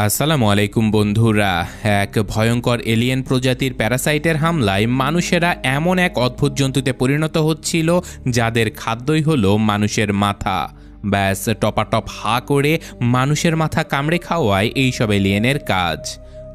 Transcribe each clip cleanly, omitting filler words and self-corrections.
আসসালামু আলাইকুম বন্ধুরা। এক ভয়ঙ্কর এলিয়েন প্রজাতির প্যারাসাইটের হামলায় মানুষেরা এমন এক অদ্ভুত জন্তুতে পরিণত হচ্ছিল যাদের খাদ্যই হলো মানুষের মাথা। ব্যাস টপাটপ হা করে মানুষের মাথা কামড়ে খাওয়ায় এইসব এলিয়েনের কাজ।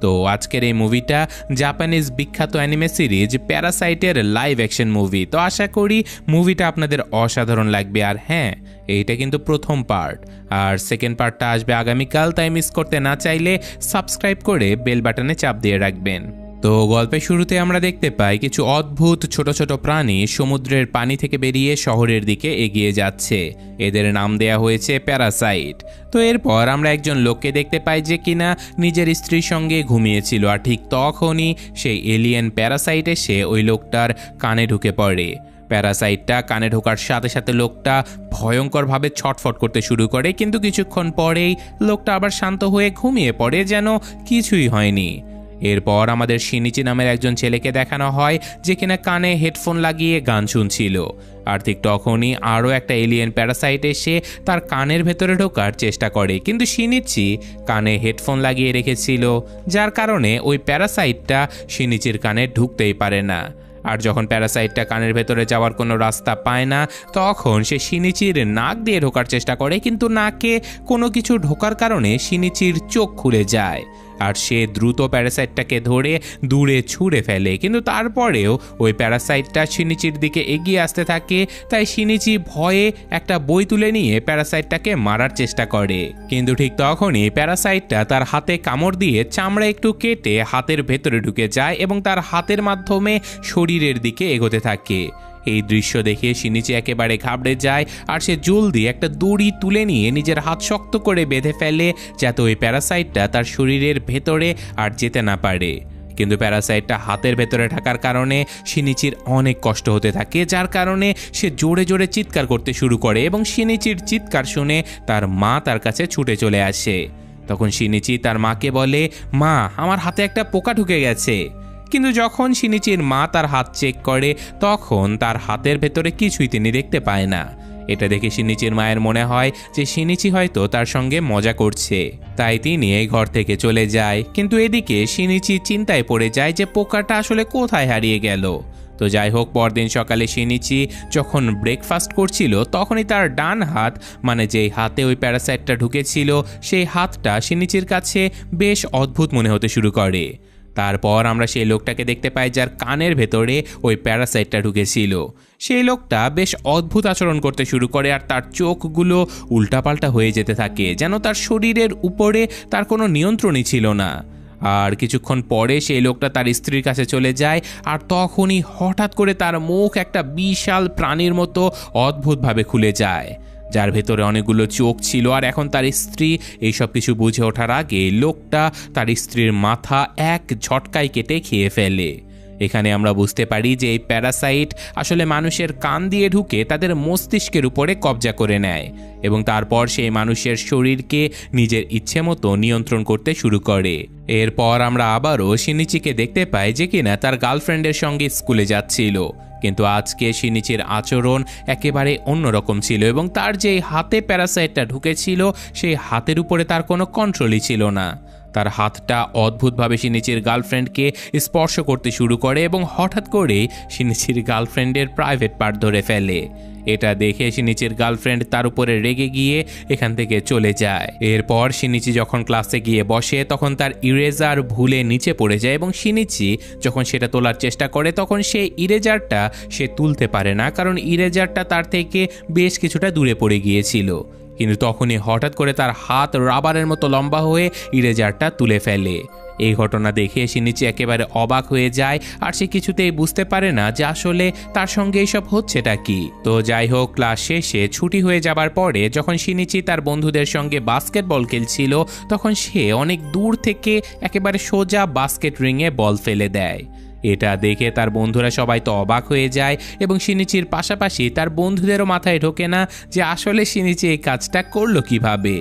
তো আজকের এই মুভিটা জাপানিজ বিখ্যাত অ্যানিমে সিরিজ প্যারাসাইটের লাইভ অ্যাকশন মুভি। তো আশা করি মুভিটা আপনাদের অসাধারণ লাগবে। আর হ্যাঁ, এইটা কিন্তু প্রথম পার্ট, আর সেকেন্ড পার্টটা আসবে আগামীকাল, তাই মিস করতে না চাইলে সাবস্ক্রাইব করে বেল বাটনে চাপ দিয়ে রাখবেন। তো গল্পের শুরুতে আমরা দেখতে পাই কিছু অদ্ভুত ছোট ছোট প্রাণী সমুদ্রের পানি থেকে বেরিয়ে শহরের দিকে এগিয়ে যাচ্ছে। এদের নাম দেয়া হয়েছে প্যারাসাইট। তো এরপর আমরা একজন লোককে দেখতে পাই যে কিনা নিজের স্ত্রীর সঙ্গে ঘুমিয়েছিল, আর ঠিক তখনই সেই এলিয়েন প্যারাসাইট এসে ওই লোকটার কানে ঢুকে পড়ে। প্যারাসাইটটা কানে ঢোকার সাথে সাথে লোকটা ভয়ঙ্করভাবে ছটফট করতে শুরু করে, কিন্তু কিছুক্ষণ পরেই লোকটা আবার শান্ত হয়ে ঘুমিয়ে পড়ে, যেন কিছুই হয়নি। এরপর আমাদের শিনিচি নামের একজন ছেলেকে দেখানো হয় যে কিনা কানে হেডফোন লাগিয়ে গান শুনছিল, আর ঠিক তখনই আরও একটা এলিয়েন প্যারাসাইট এসে তার কানের ভেতরে ঢোকার চেষ্টা করে, কিন্তু শিনিচি কানে হেডফোন লাগিয়ে রেখেছিল, যার কারণে ওই প্যারাসাইটটা শিনিচির কানে ঢুকতেই পারে না। আর যখন প্যারাসাইটটা কানের ভেতরে যাওয়ার কোনো রাস্তা পায় না, তখন সে শিনিচির নাক দিয়ে ঢোকার চেষ্টা করে, কিন্তু নাকে কোনো কিছু ঢোকার কারণে শিনিচির চোখ খুলে যায়, আর সে দ্রুত প্যারাসাইটটাকে ধরে দূরে ছুঁড়ে ফেলে। কিন্তু তারপরেও ওই প্যারাসাইটটা শিনিচির দিকে এগিয়ে আসতে থাকে, তাই শিনিচি ভয়ে একটা বই তুলে নিয়ে প্যারাসাইটটাকে মারার চেষ্টা করে। কিন্তু ঠিক তখনই প্যারাসাইটটা তার হাতে কামড় দিয়ে চামড়া একটু কেটে হাতের ভেতরে ঢুকে যায় এবং তার হাতের মাধ্যমে শরীরের দিকে এগোতে থাকে। এই দৃশ্য দেখে শিনিচি একেবারে ঘাবড়ে যায়, আর সে জলদি একটা দড়ি তুলে নিয়ে নিজের হাত শক্ত করে বেঁধে ফেলে, যাতে ওই প্যারাসাইটটা তার শরীরের ভেতরে আর যেতে না পারে। কিন্তু প্যারাসাইটটা হাতের ভেতরে থাকার কারণে শিনিচির অনেক কষ্ট হতে থাকে, যার কারণে সে জোরে জোরে চিৎকার করতে শুরু করে এবং শিনিচির চিৎকার শুনে তার মা তার কাছে ছুটে চলে আসে। তখন শিনিচি তার মাকে বলে, মা, আমার হাতে একটা পোকা ঢুকে গেছে। কিন্তু যখন শিনিচির মা তার হাত চেক করে, তখন তার হাতের ভেতরে কিছুই তিনি দেখতে পায় না। এটা দেখে শিনিচির মায়ের মনে হয় যে শিনিচি হয়তো তার সঙ্গে মজা করছে, তাই তিনি এই ঘর থেকে চলে যায়। কিন্তু এদিকে শিনিচি চিন্তায় পড়ে যায় যে পোকাটা আসলে কোথায় হারিয়ে গেল। তো যাই হোক, পরদিন সকালে শিনিচি যখন ব্রেকফাস্ট করছিল, তখনই তার ডান হাত, মানে যেই হাতে ওই প্যারাসাইটটা ঢুকেছিল, সেই হাতটা শিনিচির কাছে বেশ অদ্ভুত মনে হতে শুরু করে। তারপর আমরা সেই লোকটাকে দেখতে পাই যার কানের ভেতরে ওই প্যারাসাইটটা ঢুকেছিল। সেই লোকটা বেশ অদ্ভুত আচরণ করতে শুরু করে, আর তার চোখগুলো উল্টাপাল্টা হয়ে যেতে থাকে, যেন তার শরীরের উপরে তার কোনো নিয়ন্ত্রণই ছিল না। আর কিছুক্ষণ পরে সেই লোকটা তার স্ত্রীর কাছে চলে যায়, আর তখনই হঠাৎ করে তার মুখ একটা বিশাল প্রাণীর মতো অদ্ভুতভাবে খুলে যায়, যার ভেতরে অনেকগুলো চোখ ছিল। আর এখন তার স্ত্রী এইসব কিছু বুঝে ওঠার আগে লোকটা তার স্ত্রীর মাথা এক ঝটকায় কেটে খেয়ে ফেলে। এখানে আমরা বুঝতে পারি যে এই প্যারাসাইট আসলে মানুষের কান দিয়ে ঢুকে তাদের মস্তিষ্কের উপরে কবজা করে নেয়, এবং তারপর সেই মানুষের শরীরকে নিজের ইচ্ছে মতো নিয়ন্ত্রণ করতে শুরু করে। এরপর আমরা আবারও শিনিচিকে দেখতে পাই যে কিনা তার গার্লফ্রেন্ডের সঙ্গে স্কুলে যাচ্ছিল, কিন্তু আজকে শিনিচির আচরণ একেবারে অন্যরকম ছিল, এবং তার যে হাতে প্যারাসাইটটা ঢুকেছিল সেই হাতের উপরে তার কোনো কন্ট্রোলই ছিল না। তার হাতটা অদ্ভুতভাবে শিনিচির গার্লফ্রেন্ডকে স্পর্শ করতে শুরু করে, এবং হঠাৎ করে শিনিচির গার্লফ্রেন্ডের প্রাইভেট পার্ট ধরে ফেলে। এটা দেখে শিনিচির গার্লফ্রেন্ড তার উপরে রেগে গিয়ে এখান থেকে চলে যায়। এরপর শিনিচি যখন ক্লাসে গিয়ে বসে, তখন তার ইরেজার ভুলে নিচে পড়ে যায়, এবং শিনিচি যখন সেটা তোলার চেষ্টা করে, তখন সেই ইরেজারটা সে তুলতে পারে না, কারণ ইরেজারটা তার থেকে বেশ কিছুটা দূরে পড়ে গিয়েছিল। কিন্তু তখনই হঠাৎ করে তার হাত রাবারের মতো লম্বা হয়ে ইরেজারটা তুলে ফেলে। এই ঘটনা দেখে শিনিচি একেবারে অবাক হয়ে যায়, আর সে কিছুতেই বুঝতে পারে না যে আসলে তার সঙ্গে এইসব হচ্ছেটা কি। তো যাই হোক, ক্লাস শেষে ছুটি হয়ে যাবার পরে যখন শিনিচি তার বন্ধুদের সঙ্গে বাস্কেটবল খেলছিল, তখন সে অনেক দূর থেকে একেবারে সোজা বাস্কেট রিংয়ে বল ফেলে দেয়। এটা দেখে তার বন্ধুরা সবাই তো অবাক হয়ে যায়, এবং শিনিচির পাশাপাশি তার বন্ধুদেরও মাথায় ঢোকে না যে আসলে শিনিচি এই কাজটা করলো কিভাবে।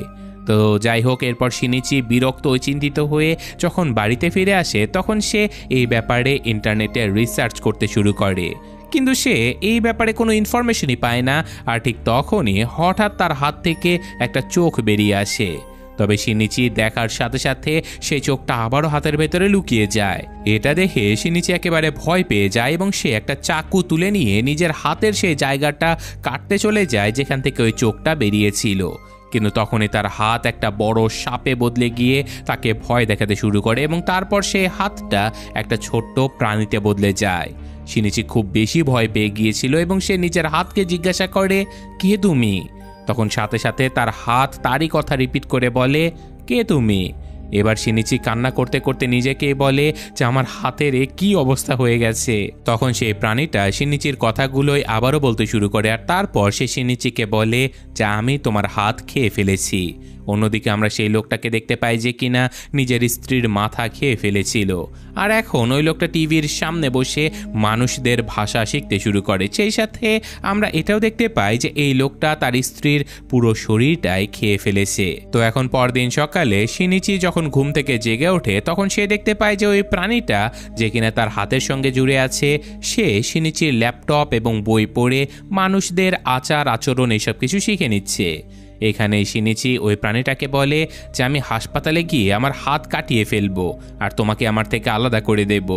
তো যাই হোক, এরপর শিনিচি বিরক্ত ও চিন্তিত হয়ে যখন বাড়িতে ফিরে আসে, তখন সে এই ব্যাপারে ইন্টারনেটে রিসার্চ করতে শুরু করে, কিন্তু সে এই ব্যাপারে কোনো ইনফরমেশনই পায় না। আর ঠিক তখনই হঠাৎ তার হাত থেকে একটা চোখ বেরিয়ে আসে। তবে শিনিচি দেখার সাথে সাথে সেই চোখটা আবারও হাতের ভেতরে লুকিয়ে যায়। এটা দেখে শিনিচি একেবারে ভয় পেয়ে যায় এবং সে একটা চাকু তুলে নিয়ে নিজের হাতের সেই জায়গাটা কাটতে চলে যায় যেখান থেকে ওই চোখটা বেরিয়েছিল। কিন্তু তখনই তার হাত একটা বড় সাপে বদলে গিয়ে তাকে ভয় দেখাতে শুরু করে এবং তারপর সেই হাতটা একটা ছোট্ট প্রাণীতে বদলে যায়। শিনিচি খুব বেশি ভয় পেয়ে গিয়েছিল এবং সে নিজের হাতকে জিজ্ঞাসা করে, কে তুমি? তখন সাথে সাথে তার হাত তারই কথা রিপিট করে বলে, কে তুমি? এবার শিনিচি কান্না করতে করতে নিজেকেই বলে যে আমার হাতের কি অবস্থা হয়ে গেছে। তখন সেই প্রাণীটা শিনিচির কথাগুলোই আবারও বলতে শুরু করে আর তারপর সে শিনিচিকে বলে যে আমি তোমার হাত খেয়ে ফেলেছি। অন্যদিকে আমরা সেই লোকটাকে দেখতে পাই যে কিনা নিজের স্ত্রীর মাথা খেয়ে ফেলেছিল, আর এখন ওই লোকটা টিভির সামনে বসে মানুষদের ভাষা শিখতে শুরু করে। সেই সাথে আমরা এটাও দেখতে পাই যে এই লোকটা তার স্ত্রীর পুরো শরীরটাই খেয়ে ফেলেছে। তো এখন পরদিন সকালে শিনিচি যখন ঘুম থেকে জেগে ওঠে তখন সে দেখতে পায় যে ওই প্রাণীটা যে কিনা তার হাতের সঙ্গে জুড়ে আছে সে শিনিচির ল্যাপটপ এবং বই পড়ে মানুষদের আচার আচরণ এইসব কিছু শিখে নিচ্ছে। এখানে শিনিচি ওই প্রাণীটাকে বলে যে আমি হাসপাতালে গিয়ে আমার হাত কাটিয়ে ফেলবো আর তোমাকে আমার থেকে আলাদা করে দেব।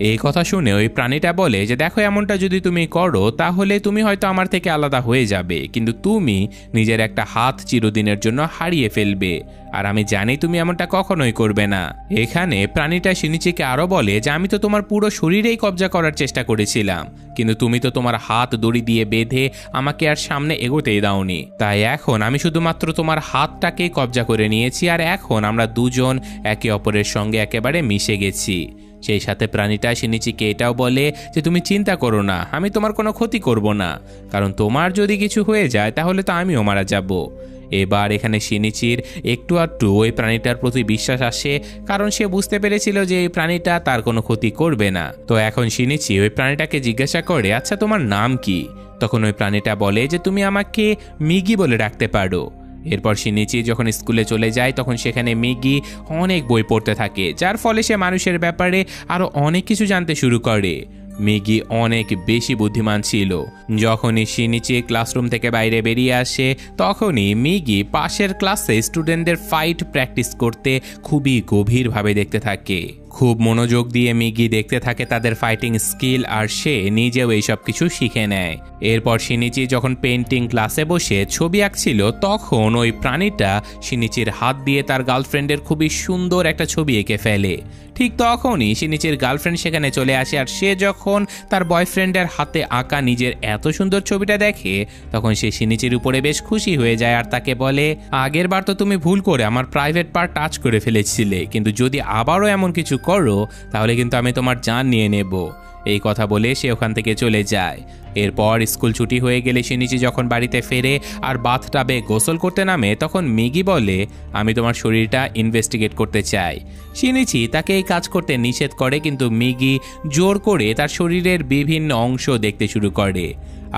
এই কথা শুনে ওই প্রাণীটা বলে যে দেখো, এমনটা যদি তুমি করো তাহলে তুমি হয়তো আমার থেকে আলাদা হয়ে যাবে, কিন্তু তুমি নিজের একটা হাত চিরদিনের জন্য হারিয়ে ফেলবে, আর আমি জানি তুমি এমনটা কখনোই করবে না। এখানে প্রাণীটা শিনিচিকে আরো বলে যে আমি তো তোমার পুরো শরীরেই কবজা করার চেষ্টা করেছিলাম, কিন্তু তুমি তো তোমার হাত দড়ি দিয়ে বেঁধে আমাকে আর সামনে এগোতেই দাওনি, তাই এখন আমি শুধুমাত্র তোমার হাতটাকেই কবজা করে নিয়েছি আর এখন আমরা দুজন একে অপরের সঙ্গে একেবারে মিশে গেছি। সেই সাথে প্রাণীটা শিনিচিকে এটাও বলে যে তুমি চিন্তা করো না, আমি তোমার কোনো ক্ষতি করব না, কারণ তোমার যদি কিছু হয়ে যায় তাহলে তো আমিও মারা যাব। এবার এখানে শিনিচির একটু আধটু ওই প্রাণীটার প্রতি বিশ্বাস আসে, কারণ সে বুঝতে পেরেছিল যে এই প্রাণীটা তার কোনো ক্ষতি করবে না। তো এখন শিনিচি ওই প্রাণীটাকে জিজ্ঞাসা করে, আচ্ছা তোমার নাম কি? তখন ওই প্রাণীটা বলে যে তুমি আমাকে মিগি বলে ডাকতে পারো। এরপর শিনিচি যখন স্কুলে চলে যায় তখন সেখানে মিগি অনেক বই পড়তে থাকে, যার ফলে সে মানুষের ব্যাপারে আরো অনেক কিছু জানতে শুরু করে। মিগি অনেক বেশি বুদ্ধিমান ছিল। যখনই শিনিচি ক্লাসরুম থেকে বাইরে বেরিয়ে আসে তখনই মিগি পাশের ক্লাসে স্টুডেন্টদের ফাইট প্র্যাকটিস করতে খুবই গভীরভাবে দেখতে থাকে। খুব মনোযোগ দিয়ে মিগি দেখতে থাকে তাদের ফাইটিং স্কিল, আর সে নিজেও এইসব কিছু শিখে নেয়। এরপর শিনিচি যখন পেন্টিং ক্লাসে বসে ছবি আঁকছিল তখন ওই প্রাণীটা শিনিচির হাত দিয়ে তার গার্লফ্রেন্ডের খুবই সুন্দর একটা ছবি এঁকে ফেলে। ঠিক তখনই শিনিচির গার্লফ্রেন্ড সেখানে চলে আসে, আর সে যখন তার বয়ফ্রেন্ডের হাতে আঁকা নিজের এত সুন্দর ছবিটা দেখে তখন সে শিনিচির উপরে বেশ খুশি হয়ে যায় আর তাকে বলে, আগের বার তো তুমি ভুল করে আমার প্রাইভেট পার্ট টাচ করে ফেলেছিলে, কিন্তু যদি আবারও এমন কিছু করো তাহলে কিন্তু আমি তোমার জান নিয়ে নেব। এই কথা বলে সে ওখান থেকে চলে যায়। এরপর স্কুল ছুটি হয়ে গেলে শিনিচি যখন বাড়িতে ফেরে আর বাথটাবে গোসল করতে নামে তখন মিগি বলে, আমি তোমার শরীরটা ইনভেস্টিগেট করতে চাই। শিনিচি তাকে এই কাজ করতে নিষেধ করে, কিন্তু মিগি জোর করে তার শরীরের বিভিন্ন অংশ দেখতে শুরু করে,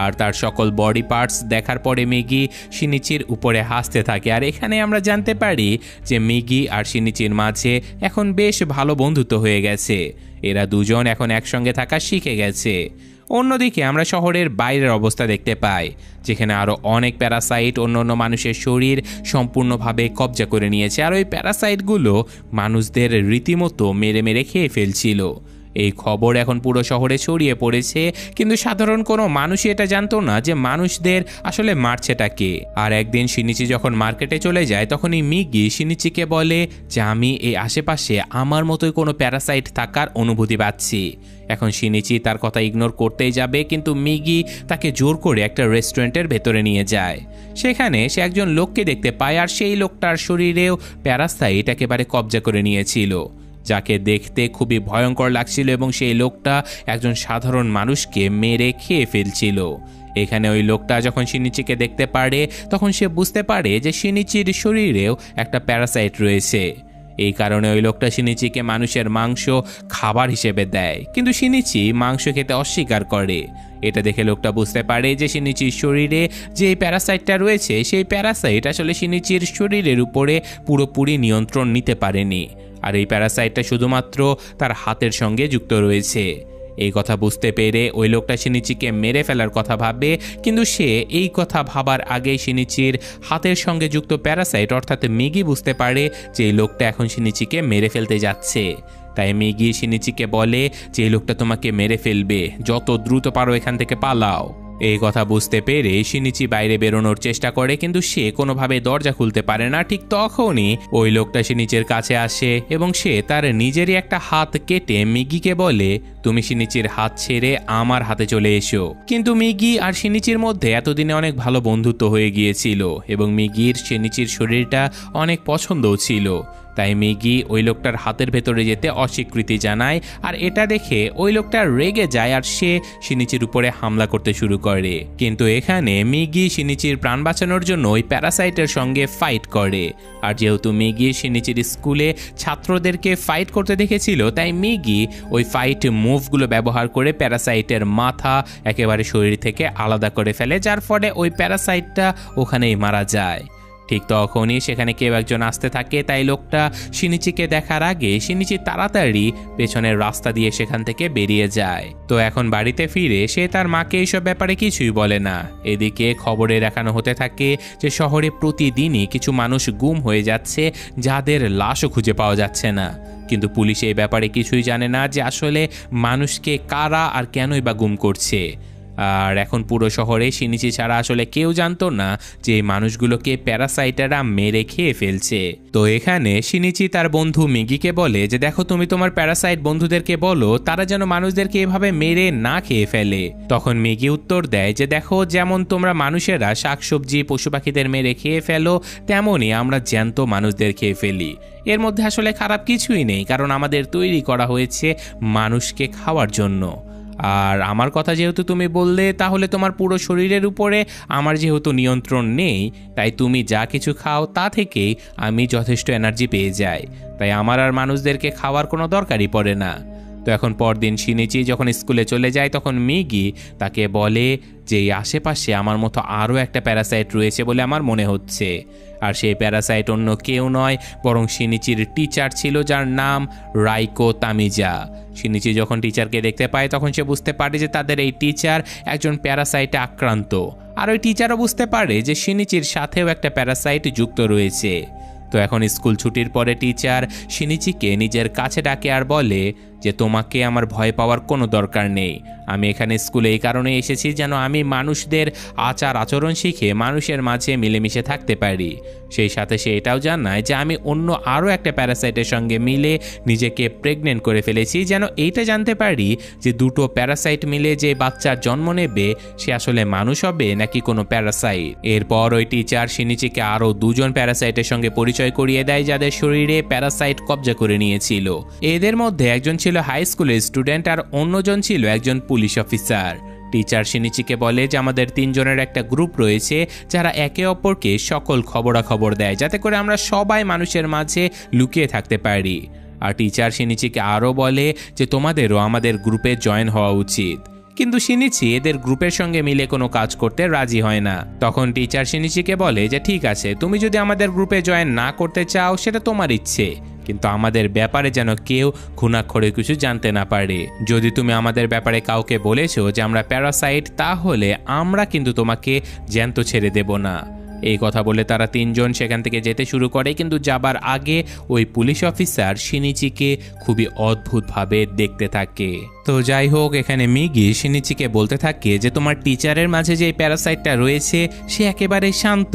আর তার সকল বডি পার্টস দেখার পরে মিগি শিনিচির উপরে হাসতে থাকে। আর এখানে আমরা জানতে পারি যে মিগি আর শিনিচির মাঝে এখন বেশ ভালো বন্ধুত্ব হয়ে গেছে, এরা দুজন এখন একসঙ্গে থাকা শিখে গেছে। অন্যদিকে আমরা শহরের বাইরের অবস্থা দেখতে পাই, যেখানে আরও অনেক প্যারাসাইট অন্য মানুষের শরীর সম্পূর্ণভাবে কবজা করে নিয়েছে, আর ওই প্যারাসাইটগুলো মানুষদের রীতিমতো মেরে মেরে খেয়ে ফেলছিল। এই খবর এখন পুরো শহরে ছড়িয়ে পড়েছে, কিন্তু সাধারণ কোনো মানুষই এটা জানতো না যে মানুষদের আসলে মারছেটা কে। আর একদিন শিনিচি যখন মার্কেটে চলে যায় তখনই মিগি শিনিচিকে বলে যে আমি এই আশেপাশে আমার মতোই কোনো প্যারাসাইট থাকার অনুভূতি পাচ্ছি। এখন শিনিচি তার কথা ইগনোর করতেই যাবে, কিন্তু মিগি তাকে জোর করে একটা রেস্টুরেন্টের ভেতরে নিয়ে যায়। সেখানে সে একজন লোককে দেখতে পায়, আর সেই লোকটার শরীরেও প্যারাসাইট একেবারে কবজা করে নিয়েছিল, যাকে দেখতে খুবই ভয়ঙ্কর লাগছিল, এবং সেই লোকটা একজন সাধারণ মানুষকে মেরে খেয়ে ফেলছিল। এখানে ওই লোকটা যখন শিনিচিকে দেখতে পারে তখন সে বুঝতে পারে যে শিনিচির শরীরেও একটা প্যারাসাইট রয়েছে। এই কারণে ওই লোকটা শিনিচিকে মানুষের মাংস খাবার হিসেবে দেয়, কিন্তু শিনিচি মাংস খেতে অস্বীকার করে। এটা দেখে লোকটা বুঝতে পারে যে শিনিচির শরীরে যে প্যারাসাইটটা রয়েছে সেই প্যারাসাইট আসলে শিনিচির শরীরের উপরে পুরোপুরি নিয়ন্ত্রণ নিতে পারেনি, আর এই প্যারাসাইটটা শুধুমাত্র তার হাতের সঙ্গে যুক্ত রয়েছে। এই কথা বুঝতে পেরে ওই লোকটা শিনিচিকে মেরে ফেলার কথা ভাবে, কিন্তু সে এই কথা ভাবার আগে শিনিচির হাতের সঙ্গে যুক্ত প্যারাসাইট অর্থাৎ মিগি বুঝতে পারে যে এই লোকটা এখন শিনিচিকে মেরে ফেলতে যাচ্ছে। তাই মিগি শিনিচিকে বলে যে এই লোকটা তোমাকে মেরে ফেলবে, যত দ্রুত পারো এখান থেকে পালাও। এই কথা বুঝতে পেরে শিনিচি বাইরে বেরোনোর চেষ্টা করে, কিন্তু সে কোনোভাবে দরজা খুলতে পারে না। ঠিক তখনই ওই লোকটা শিনিচির কাছে আসে এবং সে তার নিজেরই একটা হাত কেটে মিগিকে বলে, তুমি শিনিচির হাত ছেড়ে আমার হাতে চলে এসো। কিন্তু মিগি আর শিনিচির মধ্যে এতদিনে অনেক ভালো বন্ধুত্ব হয়ে গিয়েছিল এবং মিগির শিনিচির শরীরটা অনেক পছন্দও ছিল। তাই মিগি ওই লোকটার হাতের ভেতরে যেতে অস্বীকৃতি জানায়, আর এটা দেখে ওই লোকটা রেগে যায় আর সে শিনিচির উপরে হামলা করতে শুরু করে। কিন্তু এখানে মিগি শিনিচির প্রাণ বাঁচানোর জন্য ওই প্যারাসাইটের সঙ্গে ফাইট করে। আর যেহেতু মিগি শিনিচির স্কুলে ছাত্রদেরকে ফাইট করতে দেখেছিল, তাই মিগি ওই ফাইট মুভগুলো ব্যবহার করে প্যারাসাইটের মাথা একেবারে শরীর থেকে আলাদা করে ফেলে, যার ফলে ওই প্যারাসাইটটা ওখানেই মারা যায়। ঠিক তখনই সেখানে কেউ একজন আসতে থাকে, তাই লোকটা শিনিচিকে দেখার আগে শিনিচি তাড়াতাড়ি পেছনের রাস্তা দিয়ে সেখান থেকে বেরিয়ে যায়। তো এখন বাড়িতে ফিরে সে তার মাকে এইসব ব্যাপারে কিছুই বলে না। এদিকে খবরে দেখানো হতে থাকে যে শহরে প্রতিদিনই কিছু মানুষ গুম হয়ে যাচ্ছে, যাদের লাশও খুঁজে পাওয়া যাচ্ছে না। কিন্তু পুলিশ এই ব্যাপারে কিছুই জানে না যে আসলে মানুষকে কারা আর কেনই বা গুম করছে। আর এখন পুরো শহরে শিনিচি ছাড়া আসলে কেউ জানতো না যে এই মানুষগুলোকে প্যারাসাইটাররা মেরে খেয়ে ফেলছে। তো এখানে শিনিচি তার বন্ধু মিগিকে বলে যে দেখো, তুমি তোমার প্যারাসাইট বন্ধুদেরকে বলো তারা যেন মানুষদেরকে এভাবে মেরে না খেয়ে ফেলে। তখন মিগি উত্তর দেয় যে দেখো, যেমন তোমরা মানুষেরা শাকসবজি পশু পাখিদের মেরে খেয়ে ফেলো, তেমনই আমরা জ্যান্ত মানুষদের খেয়ে ফেলি। এর মধ্যে আসলে খারাপ কিছুই নেই, কারণ আমাদের তৈরি করা হয়েছে মানুষকে খাওয়ার জন্য। আর আমার কথা যেহেতু তুমি বললে, তাহলে তোমার পুরো শরীরের উপরে আমার যেহেতু নিয়ন্ত্রণ নেই, তাই তুমি যা কিছু খাও তা থেকেই আমি যথেষ্ট এনার্জি পেয়ে যাই। তাই আমার আর মানুষদেরকে খাওয়ার কোনো দরকারই পড়ে না। তো এখন পরদিন শিনিচি যখন স্কুলে চলে যায়, তখন মিগি তাকে বলে যে এই আশেপাশে আমার মতো আরও একটা প্যারাসাইট রয়েছে বলে আমার মনে হচ্ছে। আর সেই প্যারাসাইট অন্য কেউ নয়, বরং শিনিচির টিচার ছিল, যার নাম রাইকো তামিজা। শিনিচি যখন টিচারকে দেখতে পায়, তখন সে বুঝতে পারে যে তাদের এই টিচার একজন প্যারাসাইটে আক্রান্ত। আর ওই টিচারও বুঝতে পারে যে শিনিচির সাথেও একটা প্যারাসাইট যুক্ত রয়েছে। তো এখন স্কুল ছুটির পরে টিচার শিনিচিকে নিজের কাছে ডাকে আর বলে যে তোমাকে আমার ভয় পাওয়ার কোনো দরকার নেই। আমি এখানে স্কুলে এই কারণে এসেছি যেন আমি মানুষদের আচার আচরণ শিখে মানুষের মাঝে মিলেমিশে থাকতে পারি। সেই সাথে সে এটাও জানায় যে আমি অন্য আরও একটা প্যারাসাইটের সঙ্গে মিলে নিজেকে প্রেগনেন্ট করে ফেলেছি, যেন এইটা জানতে পারি যে দুটো প্যারাসাইট মিলে যে বাচ্চার জন্ম নেবে সে আসলে মানুষ হবে নাকি কোনো প্যারাসাইট। এরপর ওই টিচার শিনিচিকে আরও দুজন প্যারাসাইটের সঙ্গে পরিচয় করিয়ে দেয়, যাদের শরীরে প্যারাসাইট কবজা করে নিয়েছিল। এদের মধ্যে একজন ছিল হাই স্কুলের স্টুডেন্ট আর অন্যজন ছিল একজন পুলিশ অফিসার। টিচার শিনিচিকে বলে যে আমাদের তিনজনের একটা গ্রুপ রয়েছে যারা একে অপরকে সকল খবরাখবর দেয়, যাতে করে আমরা সবাই মানুষের মাঝে লুকিয়ে থাকতে পারি। আর টিচার শিনিচিকে আরও বলে যে তোমাদেরও আমাদের গ্রুপে জয়েন হওয়া উচিত। কিন্তু শিনিচি এদের গ্রুপের সঙ্গে মিলে কোনো কাজ করতে রাজি হয় না। তখন টিচার শিনিচিকে বলে যে ঠিক আছে, তুমি যদি আমাদের গ্রুপে জয়েন না করতে চাও সেটা তোমার ইচ্ছে, কিন্তু আমাদের ব্যাপারে যেন কেউ খুনাক্ষরে কিছু জানতে না পারে। যদি তুমি আমাদের ব্যাপারে কাউকে বলেছো যে আমরা প্যারাসাইট, তাহলে আমরা কিন্তু তোমাকে জ্যান্ত ছেড়ে দেব না। এই কথা বলে তারা তিনজন সেখান থেকে যেতে শুরু করে, কিন্তু যাবার আগে ওই পুলিশ অফিসার শিনিচিকে খুবই অদ্ভুতভাবে দেখতে থাকে। তো যাই হোক, এখানে মিগি শিনিচিকে বলতে থাকে যে তোমার টিচারের মাঝে যে প্যারাসাইটটা রয়েছে সে একেবারে শান্ত।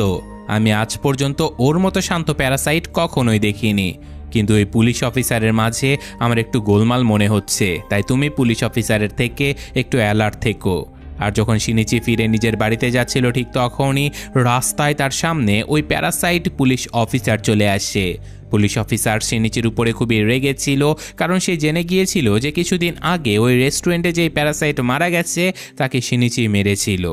আমি আজ পর্যন্ত ওর মতো শান্ত প্যারাসাইট কখনোই দেখিনি, কিন্তু এই পুলিশ অফিসারের মাঝে আমার একটু গোলমাল মনে হচ্ছে। তাই তুমি পুলিশ অফিসারের থেকে একটু অ্যালার্ট থেকো। আর যখন শিনিচি ফিরে নিজের বাড়িতে যাচ্ছিল, ঠিক তখনই রাস্তায় তার সামনে ওই প্যারাসাইট পুলিশ অফিসার চলে আসে। পুলিশ অফিসার শিনিচির উপরে খুবই রেগেছিল, কারণ সে জেনে গিয়েছিল যে কিছুদিন আগে ওই রেস্টুরেন্টে যেই প্যারাসাইট মারা গেছে তাকে শিনিচি মেরেছিল।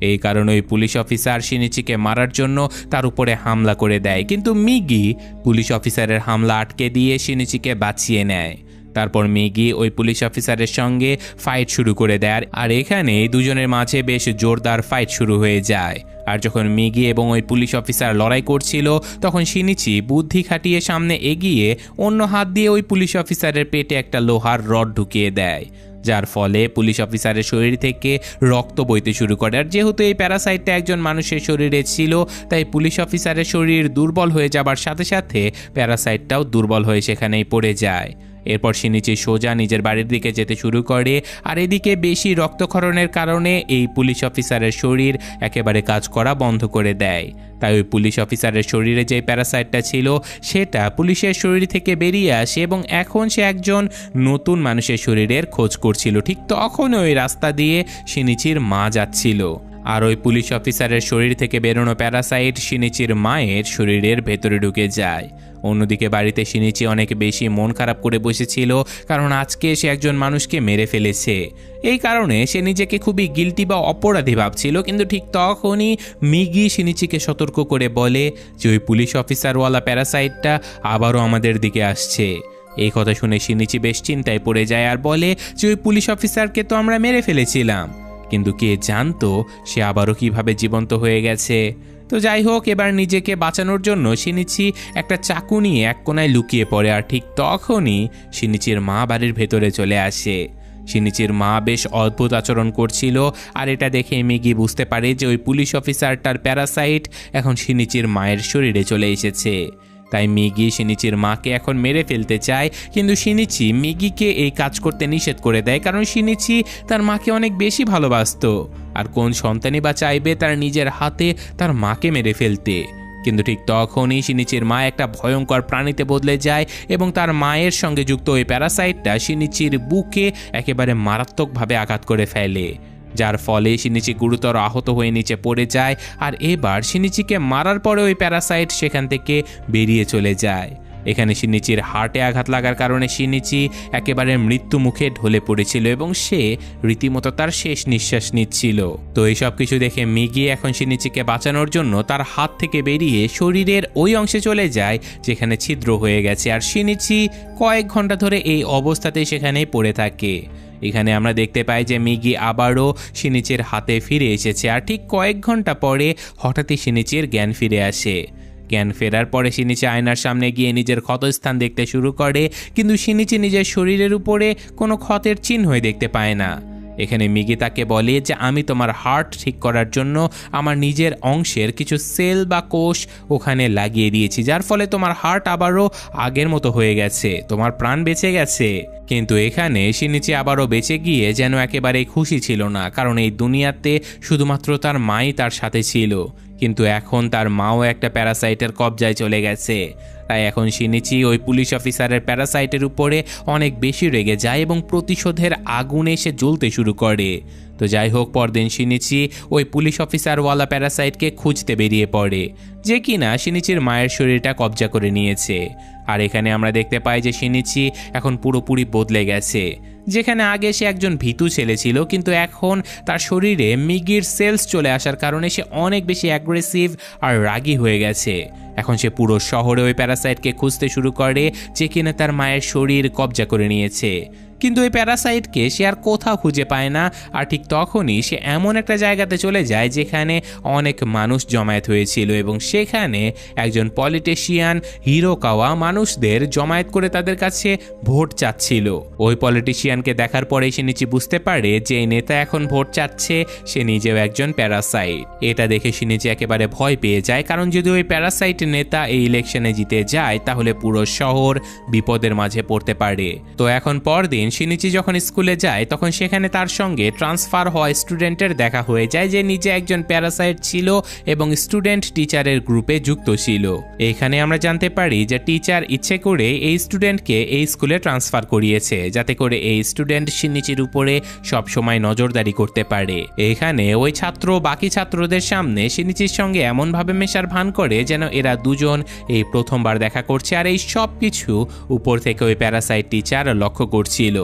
এই কারণে ওই পুলিশ অফিসার শিনিচিকে মারার জন্য তার উপরে হামলা করে দেয়, কিন্তু মিগি পুলিশ অফিসারের হামলা আটকে দিয়ে শিনিচিকে বাঁচিয়ে নেয়। তারপর মিগি ওই পুলিশ অফিসারের সঙ্গে ফাইট শুরু করে দেয়, আর এখানে দুজনের মাঝে বেশ জোরদার ফাইট শুরু হয়ে যায়। আর যখন মিগি এবং ওই পুলিশ অফিসার লড়াই করছিল, তখন শিনিচি বুদ্ধি খাটিয়ে সামনে এগিয়ে অন্য হাত দিয়ে ওই পুলিশ অফিসারের পেটে একটা লোহার রড ঢুকিয়ে দেয়, যার ফলে পুলিশ অফিসারের শরীর থেকে রক্ত বইতে শুরু করে। আর যেহেতু এই প্যারাসাইটটা একজন মানুষের শরীরে ছিল, তাই পুলিশ অফিসারের শরীর দুর্বল হয়ে যাবার সাথে সাথে প্যারাসাইটটাও দুর্বল হয়ে সেখানেই পড়ে যায়। এরপর শিনিচি সোজা নিজের বাড়ির দিকে যেতে শুরু করে। আর এদিকে বেশি রক্তক্ষরণের কারণে এই পুলিশ অফিসারের শরীর একেবারে কাজ করা বন্ধ করে দেয়। তাই ওই পুলিশ অফিসারের শরীরে যে প্যারাসাইটটা ছিল সেটা পুলিশের শরীর থেকে বেরিয়ে আসে এবং এখন সে একজন নতুন মানুষের শরীরের খোঁজ করছিল। ঠিক তখন ওই রাস্তা দিয়ে শিনিচির মা যাচ্ছিল। আর ওই পুলিশ অফিসারের শরীর থেকে বেরোনো প্যারাসাইট শিনিচির মায়ের শরীরের ভেতরে ঢুকে যায়। অন্যদিকে বাড়িতে শিনিচি অনেক বেশি মন খারাপ করে বসেছিল, কারণ আজকে সে একজন মানুষকে মেরে ফেলেছে। এই কারণে সে নিজেকে খুবই গিল্টি বা অপরাধী ভাবছিল। কিন্তু ঠিক তখনই মিগি শিনিচিকে সতর্ক করে বলে যে ওই পুলিশ অফিসারওয়ালা প্যারাসাইটটা আবারও আমাদের দিকে আসছে। এই কথা শুনে শিনিচি বেশ চিন্তায় পড়ে যায় আর বলে যে ওই পুলিশ অফিসারকে তো আমরা মেরে ফেলেছিলাম, কিন্তু কে জানতো সে আবারও কিভাবে জীবন্ত হয়ে গেছে। তো যাই হোক, এবার নিজেকে বাঁচানোর জন্য শিনিচি একটা চাকু নিয়ে এক কোনায় লুকিয়ে পড়ে। আর ঠিক তখনই শিনিচির মা বাড়ির ভেতরে চলে আসে। শিনিচির মা বেশ অদ্ভুত আচরণ করছিল, আর এটা দেখে মিগি বুঝতে পারে যে ওই পুলিশ অফিসারটার প্যারাসাইট এখন শিনিচির মায়ের শরীরে চলে এসেছে। তাই মিগি শিনিচির মাকে এখন মেরে ফেলতে চায়, কিন্তু শিনিচি মিগিকে এই কাজ করতে নিষেধ করে দেয়, কারণ শিনিচি তার মাকে অনেক বেশি ভালোবাসতো। আর কোন সন্তানই বা চাইবে তার নিজের হাতে তার মাকে মেরে ফেলতে। কিন্তু ঠিক তখনই শিনিচির মা একটা ভয়ঙ্কর প্রাণীতে বদলে যায় এবং তার মায়ের সঙ্গে যুক্ত ওই প্যারাসাইটটা শিনিচির বুকে একেবারে মারাত্মকভাবে আঘাত করে ফেলে, যার ফলে শিনিচি গুরুতর আহত হয়ে নিচে পড়ে যায়। আর এবার শিনিচিকে মারার পরে ওই প্যারাসাইট সেখান থেকে বেরিয়ে চলে যায়। এখানে শিনিচির হার্টে আঘাত লাগার কারণে শিনিচি একেবারে মৃত্যু মুখে ঢলে পড়েছিল এবং সে রীতিমতো তার শেষ নিঃশ্বাস নিচ্ছিল। তো এইসব কিছু দেখে মিগি এখন শিনিচিকে বাঁচানোর জন্য তার হাত থেকে বেরিয়ে শরীরের ওই অংশে চলে যায় যেখানে ছিদ্র হয়ে গেছে। আর শিনিচি কয়েক ঘন্টা ধরে এই অবস্থাতেই সেখানেই পড়ে থাকে। এখানে আমরা দেখতে পাই যে মিগি আবারও শিনিচির হাতে ফিরে এসেছে। আর ঠিক কয়েক ঘন্টা পরে হঠাৎই শিনিচির জ্ঞান ফিরে আসে। জ্ঞান ফেরার পরে শিনিচি আয়নার সামনে গিয়ে নিজের ক্ষতস্থান দেখতে শুরু করে, কিন্তু শিনিচি নিজের শরীরের উপরে কোনো ক্ষতের চিহ্নই দেখতে পায় না। এখানে মিগি তাকে বলে যে আমি তোমার হার্ট ঠিক করার জন্য আমার নিজের অংশের কিছু সেল বা কোষ ওখানে লাগিয়ে দিয়েছি, যার ফলে তোমার হার্ট আবারও আগের মতো হয়ে গেছে, তোমার প্রাণ বেঁচে গেছে। কিন্তু এখানে শিনিচি আবারও বেঁচে গিয়ে যেন একেবারেই খুশি ছিল না, কারণ এই দুনিয়াতে শুধুমাত্র তার মাই তার সাথে ছিল, কিন্তু এখন তার মাও একটা প্যারাসাইটের কবজায় চলে গেছে। তাই এখন শিনিচি ওই পুলিশ অফিসারের প্যারাসাইটের উপরে অনেক বেশি রেগে যায় এবং প্রতিশোধের আগুনে সে জ্বলতে শুরু করে। তো যাই হোক, পরদিন শিনিচি ওই পুলিশ অফিসারওয়ালা প্যারাসাইটকে খুঁজতে বেরিয়ে পড়ে, যে কিনা শিনিচির মায়ের শরীরটা কবজা করে নিয়েছে। আর এখানে আমরা দেখতে পাই যে শিনিচি এখন পুরোপুরি বদলে গেছে। যেখানে আগে সে একজন ভীতু ছেলে ছিল, কিন্তু এখন তার শরীরে মিগির সেলস চলে আসার কারণে সে অনেক বেশি অ্যাগ্রেসিভ আর রাগী হয়ে গেছে। এখন সে পুরো শহরে ওই প্যারাসাইটকে খুঁজতে শুরু করে যে কিনা তার মায়ের শরীর কবজা করে নিয়েছে। কিন্তু ওই প্যারাসাইটকে সে আর কোথাও খুঁজে পায় না। আর ঠিক তখনই সে এমন একটা জায়গাতে চলে যায় যেখানে অনেক মানুষ জমায়েত হয়েছিল এবং সেখানে একজন পলিটিশিয়ান হিরোকাওয়া মানুষদের জমায়েত করে তাদের কাছে ভোট চাচ্ছিল। ওই পলিটিশিয়ানকে দেখার পরেই শিনিচি বুঝতে পারে যে এই নেতা এখন ভোট চাচ্ছে সে নিজেও একজন প্যারাসাইট। এটা দেখে শিনিচি একেবারে ভয় পেয়ে যায়, কারণ যদি ওই প্যারাসাইট নেতা এই ইলেকশনে জিতে যায় তাহলে পুরো শহর বিপদের মাঝে পড়তে পারে। তো এখন পরদিন শিনিচি যখন স্কুলে যায় তখন সেখানে তার সঙ্গে ট্রান্সফার হওয়া স্টুডেন্টের দেখা হয়ে যায়, যে নিজে একজন প্যারাসাইট ছিল এবং স্টুডেন্ট টিচারের গ্রুপে যুক্ত ছিল। এখানে আমরা জানতে পারি যে টিচার ইচ্ছে করে এই স্টুডেন্টকে এই স্কুলে ট্রান্সফার করিয়েছে, যাতে করে এই স্টুডেন্ট শিনিচির উপরে সবসময় নজরদারি করতে পারে। এখানে ওই ছাত্র বাকি ছাত্রদের সামনে শিনিচির সঙ্গে এমনভাবে মেশার ভান করে যেন এরা দুজন এই প্রথমবার দেখা করছে, আর এই সব কিছু উপর থেকে ওই প্যারাসাইট টিচার লক্ষ্য করছিল।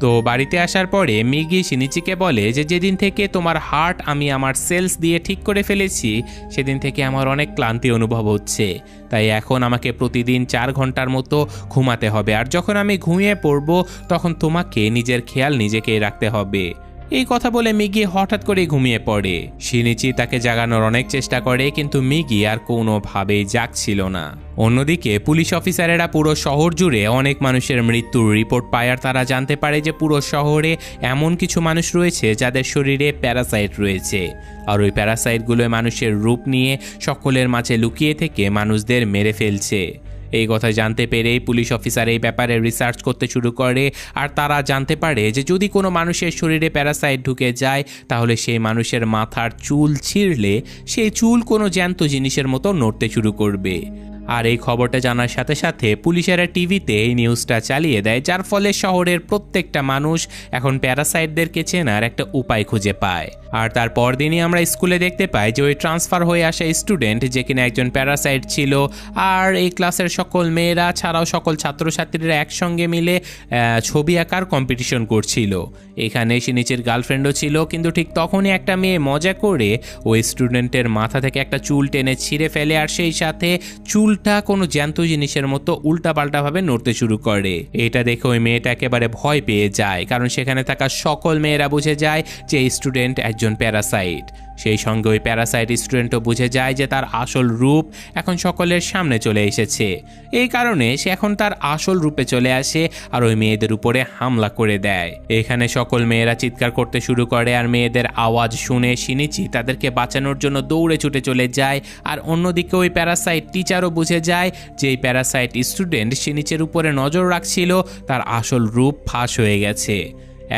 তো বাড়িতে আসার পরে মিগি শিনিচিকে বলে যে যেদিন থেকে তোমার হার্ট আমি আমার সেলস দিয়ে ঠিক করে ফেলেছি সেদিন থেকে আমার অনেক ক্লান্তি অনুভব হচ্ছে, তাই এখন আমাকে প্রতিদিন 4 ঘন্টার মতো ঘুমাতে হবে, আর যখন আমি ঘুমিয়ে পড়ব তখন তোমাকে নিজের খেয়াল নিজেকেই রাখতে হবে। এই কথা বলে মিগি হঠাৎ করে ঘুমিয়ে পড়ে। শিনিচি তাকে জাগানোর অনেক চেষ্টা করে, কিন্তু মিগি আর কোনোভাবেই জাগছিল না। অন্যদিকে পুলিশ অফিসারেরা পুরো শহর জুড়ে অনেক মানুষের মৃত্যুর রিপোর্ট পায়, আর তারা জানতে পারে যে পুরো শহরে এমন কিছু মানুষ রয়েছে যাদের শরীরে প্যারাসাইট রয়েছে, আর ওই প্যারাসাইটগুলো মানুষের রূপ নিয়ে সকলের মাঝে লুকিয়ে থেকে মানুষদের মেরে ফেলছে। এই কথা জানতে পেরেই পুলিশ অফিসার এই ব্যাপারে রিসার্চ করতে শুরু করে, আর তারা জানতে পারে যে যদি কোনো মানুষের শরীরে প্যারাসাইট ঢুকে যায় তাহলে সেই মানুষের মাথার চুল ছিঁড়লে সেই চুল কোনো জ্যান্ত জিনিসের মতো নড়তে শুরু করবে। আর এই খবরটা জানার সাথে সাথে পুলিশেরা টিভিতে এই নিউজটা চালিয়ে দেয়, যার ফলে শহরের প্রত্যেকটা মানুষ এখন প্যারাসাইটদেরকে চেনার একটা উপায় খুঁজে পায়। আর তার পরদিনই আমরা স্কুলে দেখতে পাই যে ওই ট্রান্সফার হয়ে আসা স্টুডেন্ট যে কিনা একজন প্যারাসাইট ছিল, আর এই ক্লাসের সকল মেয়েরা ছাড়াও সকল ছাত্রছাত্রীরা একসঙ্গে মিলে ছবি আঁকার কম্পিটিশন করছিল। এখানে শিনিচির গার্লফ্রেন্ডও ছিল, কিন্তু ঠিক তখনই একটা মেয়ে মজা করে ওই স্টুডেন্টের মাথা থেকে একটা চুল টেনে ছিঁড়ে ফেলে, আর সেই সাথে চুলটা কোনো জ্যান্ত জিনিসের মতো উল্টাপাল্টাভাবে নড়তে শুরু করে। এটা দেখে ওই মেয়েটা একেবারে ভয় পেয়ে যায়, কারণ সেখানে থাকা সকল মেয়েরা বুঝে যায় যে স্টুডেন্ট একজন প্যারাসাইট। সেই সঙ্গে ওই প্যারাসাইট স্টুডেন্টও বুঝে যায় যে তার আসল রূপ এখন সকলের সামনে চলে এসেছে। এই কারণে সে এখন তার আসল রূপে চলে আসে আর ওই মেয়েদের উপরে হামলা করে দেয়। এখানে সকল মেয়েরা চিৎকার করতে শুরু করে, আর মেয়েদের আওয়াজ শুনে শিনিচি তাদেরকে বাঁচানোর জন্য দৌড়ে ছুটে চলে যায়। আর অন্যদিকে ওই প্যারাসাইট টিচারও বুঝে যায় যে এই প্যারাসাইট স্টুডেন্ট শিনিচির উপরে নজর রাখছিল তার আসল রূপ ফাঁস হয়ে গেছে।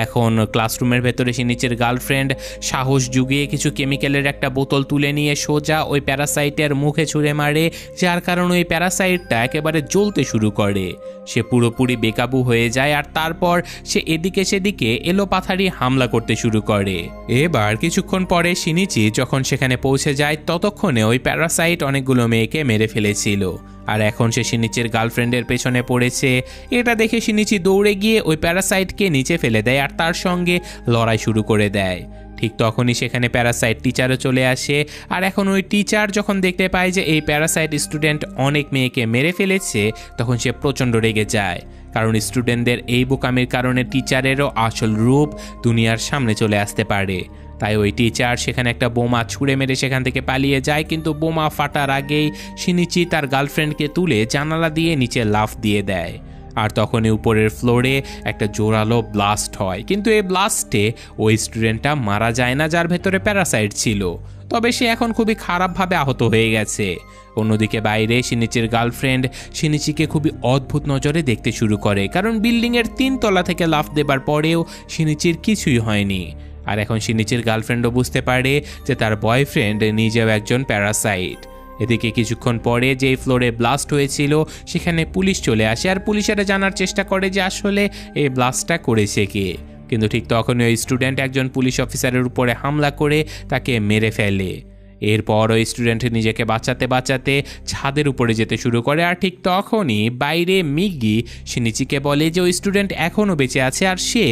এখন ক্লাসরুমের ভেতরে শিনিচির গার্লফ্রেন্ড সাহস জুগিয়ে কিছু কেমিক্যালের একটা বোতল তুলে নিয়ে সোজা ওই প্যারাসাইটের মুখে ছুঁড়ে মারে, যার কারণে ওই প্যারাসাইটটা একেবারে জ্বলতে শুরু করে। সে পুরোপুরি বেকাবু হয়ে যায়, আর তারপর সে এদিকে সেদিকে এলোপাথারি হামলা করতে শুরু করে। এবার কিছুক্ষণ পরে শিনিচি যখন সেখানে পৌঁছে যায় ততক্ষণে ওই প্যারাসাইট অনেকগুলো মেয়েকে মেরে ফেলেছিল, আর এখন সে শিনিচির গার্লফ্রেন্ডের পেছনে পড়েছে। এটা দেখে শিনিচি দৌড়ে গিয়ে ওই প্যারাসাইটকে নিচে ফেলে দেয় আর তার সঙ্গে লড়াই শুরু করে দেয়। ঠিক তখনই সেখানে প্যারাসাইট টিচারও চলে আসে, আর এখন ওই টিচার যখন দেখতে পায় যে এই প্যারাসাইট স্টুডেন্ট অনেক মেয়েকে মেরে ফেলেছে তখন সে প্রচণ্ড রেগে যায়, কারণ স্টুডেন্টদের এই বোকামির কারণে টিচারেরও আসল রূপ দুনিয়ার সামনে চলে আসতে পারে। তাই ওই টিচার সেখানে একটা বোমা ছুঁড়ে মেরে সেখান থেকে পালিয়ে যায়, কিন্তু বোমা ফাটার আগেই শিনিচি তার গার্লফ্রেন্ডকে তুলে জানালা দিয়ে নিচে লাফ দিয়ে দেয়। আর তখনই উপরের ফ্লোরে একটা জোরালো ব্লাস্ট হয়, কিন্তু এই ব্লাস্টে ওই স্টুডেন্টটা মারা যায় না যার ভেতরে প্যারাসাইট ছিল, তবে সে এখন খুবই খারাপভাবে আহত হয়ে গেছে। অন্যদিকে বাইরে শিনিচির গার্লফ্রেন্ড শিনিচিকে খুবই অদ্ভুত নজরে দেখতে শুরু করে, কারণ বিল্ডিংয়ের 3 তলা থেকে লাফ দেবার পরেও শিনিচির কিছুই হয়নি। আর এখন শিনিচির গার্লফ্রেন্ডও বুঝতে পারে যে তার বয়ফ্রেন্ড নিজেও একজন প্যারাসাইট। এদিকে কিছুক্ষণ পরে যেই ফ্লোরে ব্লাস্ট হয়েছিল সেখানে পুলিশ চলে আসে, আর পুলিশেরা জানার চেষ্টা করে যে আসলে এই ব্লাস্টটা করেছে কে। কিন্তু ঠিক তখনই ওই স্টুডেন্ট একজন পুলিশ অফিসারের উপরে হামলা করে তাকে মেরে ফেলে। এরপর ওই স্টুডেন্ট নিজেকে বাঁচাতে বাঁচাতে ছাদের উপরে যেতে শুরু করে, আর ঠিক তখনই বাইরে মিগি শিনিচিকে বলে যে ওই স্টুডেন্ট এখনও বেঁচে আছে আর সে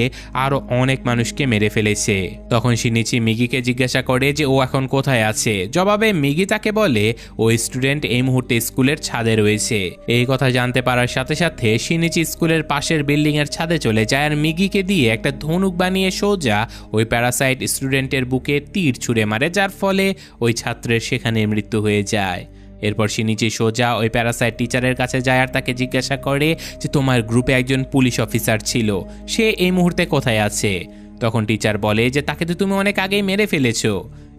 আরও অনেক মানুষকে মেরে ফেলেছে। তখন শিনিচি মিগিকে জিজ্ঞাসা করে যে ও এখন কোথায় আছে। জবাবে মিগি তাকে বলে ওই স্টুডেন্ট এই মুহূর্তে স্কুলের ছাদে রয়েছে। এই কথা জানতে পারার সাথে সাথে শিনিচি স্কুলের পাশের বিল্ডিংয়ের ছাদে চলে যায়, আর মিগিকে দিয়ে একটা ধনুক বানিয়ে সোজা ওই প্যারাসাইট স্টুডেন্টের বুকে তীর ছুঁড়ে মারে, যার ফলে ওই ছাত্রের সেখানে মৃত্যু হয়ে যায়। এরপর শিনিচি সোজা ওই প্যারাসাইট টিচারের কাছে যায় আর তাকে জিজ্ঞাসা করে যে তোমার গ্রুপে একজন পুলিশ অফিসার ছিল, সে এই মুহূর্তে কোথায় আছে। তখন টিচার বলে যে তাকে তো তুমি অনেক আগেই মেরে ফেলেছো।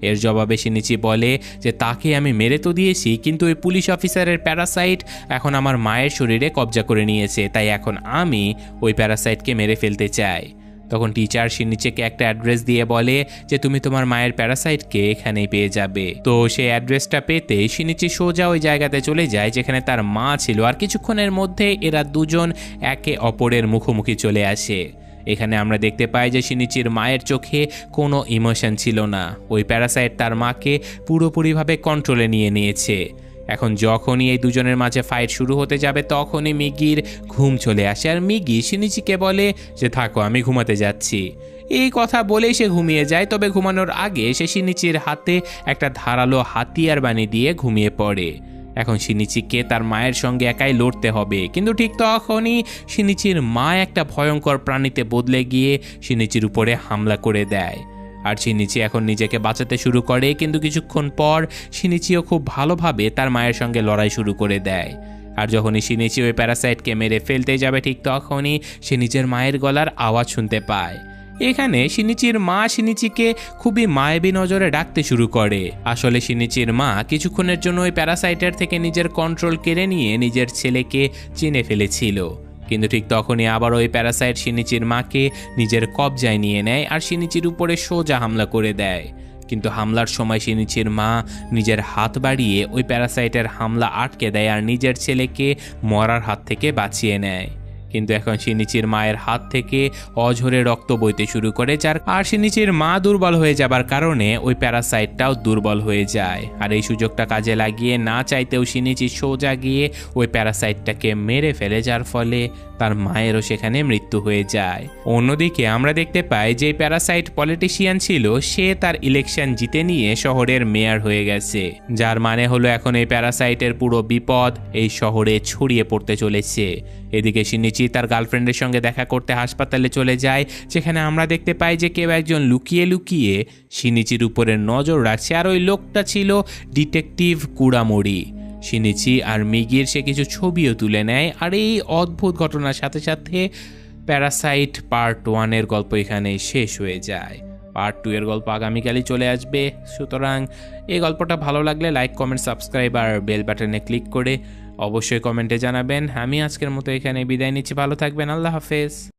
এর জবাবে শিনিচি বলে যে তাকে আমি মেরে তো দিয়েছি, কিন্তু ওই পুলিশ অফিসারের প্যারাসাইট এখন আমার মায়ের শরীরে কবজা করে নিয়েছে, তাই এখন আমি ওই প্যারাসাইটকে মেরে ফেলতে চাই। তখন টিচার শিনিচিকে একটা অ্যাড্রেস দিয়ে বলে যে তুমি তোমার মায়ের প্যারাসাইটকে এখানেই পেয়ে যাবে। তো সেই অ্যাড্রেসটা পেতে শিনিচি সোজা ওই জায়গাতে চলে যায় যেখানে তার মা ছিল, আর কিছুক্ষণের মধ্যে এরা দুজন একে অপরের মুখোমুখি চলে আসে। এখানে আমরা দেখতে পাই যে শিনিচির মায়ের চোখে কোনো ইমোশন ছিল না। ওই প্যারাসাইট তার মাকে পুরোপুরিভাবে কন্ট্রোলে নিয়ে নিয়েছে। এখন যখনই এই দুজনের মাঝে ফাইট শুরু হতে যাবে তখনই মিগির ঘুম চলে আসে, আর মিগি শিনিচিকে বলে যে থাকো আমি ঘুমাতে যাচ্ছি। এই কথা বলেই সে ঘুমিয়ে যায়, তবে ঘুমানোর আগে সে শিনিচির হাতে একটা ধারালো হাতিয়ার বানিয়ে দিয়ে ঘুমিয়ে পড়ে। এখন শিনিচিকে তার মায়ের সঙ্গে একাই লড়তে হবে, কিন্তু ঠিক তখনই শিনিচির মা একটা ভয়ঙ্কর প্রাণীতে বদলে গিয়ে শিনিচির উপরে হামলা করে দেয়। আর শিনিচি এখন নিজেকে বাঁচাতে শুরু করে, কিন্তু কিছুক্ষণ পর শিনিচিও খুব ভালোভাবে তার মায়ের সঙ্গে লড়াই শুরু করে দেয়। আর যখনই শিনিচি ওই প্যারাসাইটকে মেরে ফেলতে যাবে ঠিক তখনই সে নিজের মায়ের গলার আওয়াজ শুনতে পায়। এখানে শিনিচির মা শিনিচিকে খুবই মায়াবী নজরে ডাকতে শুরু করে। আসলে শিনিচির মা কিছুক্ষণের জন্য ওই প্যারাসাইটের থেকে নিজের কন্ট্রোল কেড়ে নিয়ে নিজের ছেলেকে চিনে ফেলেছিল, কিন্তু ঠিক তখনই আবার ওই প্যারাসাইট শিনিচির মাকে নিজের কবজায় নিয়ে নেয় আর শিনিচির উপরে সোজা হামলা করে দেয়। কিন্তু হামলার সময় শিনিচির মা নিজের হাত বাড়িয়ে ওই প্যারাসাইটের হামলা আটকে দেয় আর নিজের ছেলেকে মরার হাত থেকে বাঁচিয়ে নেয়। কিন্তু এখন শিনিচির মায়ের হাত থেকে অঝরে রক্ত বইতে শুরু করে, আর শিনিচির মা দুর্বল হয়ে যাবার কারণে ওই প্যারাসাইটটাও দুর্বল হয়ে যায়। আর এই সুযোগটা কাজে লাগিয়ে না চাইতেও শিনিচি সোজা গিয়ে ওই প্যারাসাইটটাকে মেরে ফেলে, যার ফলে তার মায়েরও সেখানে মৃত্যু হয়ে যায়। অন্যদিকে আমরা দেখতে পাই যে প্যারাসাইট পলিটিশিয়ান ছিল, সে তার ইলেকশন জিতে নিয়ে শহরের মেয়র হয়ে গেছে, যার মানে হলো এখন এই প্যারাসাইটের পুরো বিপদ এই শহরে ছড়িয়ে পড়তে চলেছে। এদিকে শিনিচি তার গার্লফ্রেন্ডের সঙ্গে দেখা করতে হাসপাতালে চলে যায়, যেখানে আমরা দেখতে পাই যে কেউ একজন লুকিয়ে লুকিয়ে শিনিচির উপরে নজর রাখছে, আর ওই লোকটা ছিল ডিটেকটিভ কুড়ামড়ি। শিনিচি আর মিগির সে কিছু ছবিও তুলে নেয়। আর এই অদ্ভুত ঘটনার সাথে সাথে প্যারাসাইট পার্ট 1 এর গল্প এখানে শেষ হয়ে যায়। পার্ট 2 এর গল্প আগামীকালই চলে আসবে। সুতরাং এই গল্পটা ভালো লাগলে লাইক, কমেন্ট, সাবস্ক্রাইব আর বেল বাটনে ক্লিক করে অবশ্যই কমেন্টে জানাবেন। আমি আজকের মতো এখানে বিদায় নিচ্ছি। ভালো থাকবেন। আল্লাহ হাফেজ।